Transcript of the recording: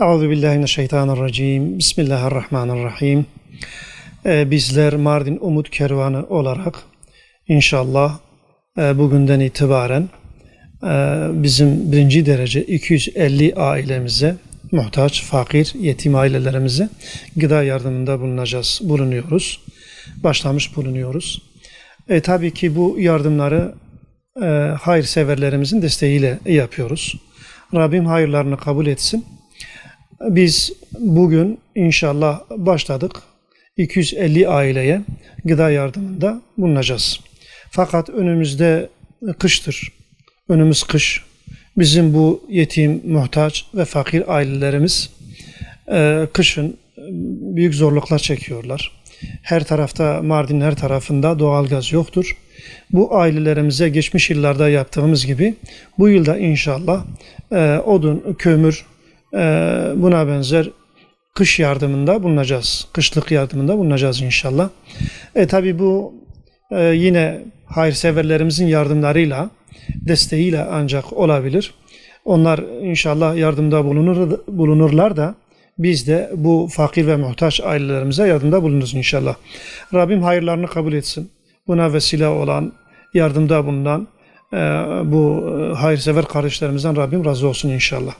Euzubillahimineşşeytanirracim. Bismillahirrahmanirrahim. Bizler Mardin Umut Kervanı olarak inşallah bugünden itibaren bizim birinci derece 250 ailemize, muhtaç, fakir, yetim ailelerimize gıda yardımında bulunuyoruz. Başlamış bulunuyoruz. Tabii ki bu yardımları hayırseverlerimizin desteğiyle yapıyoruz. Rabbim hayırlarını kabul etsin. Biz bugün inşallah başladık. 250 aileye gıda yardımında bulunacağız. Fakat önümüzde kıştır. Önümüz kış. Bizim bu yetim, muhtaç ve fakir ailelerimiz kışın büyük zorluklar çekiyorlar. Her tarafta, Mardin'in her tarafında doğalgaz yoktur. Bu ailelerimize geçmiş yıllarda yaptığımız gibi bu yılda inşallah odun, kömür, buna benzer kış yardımında bulunacağız. Kışlık yardımında bulunacağız inşallah. Tabii bu yine hayırseverlerimizin yardımlarıyla, desteğiyle ancak olabilir. Onlar inşallah yardımda bulunurlar da biz de bu fakir ve muhtaç ailelerimize yardımda bulunuruz inşallah. Rabbim hayırlarını kabul etsin. Buna vesile olan, yardımda bulunan bu hayırsever kardeşlerimizden Rabbim razı olsun inşallah.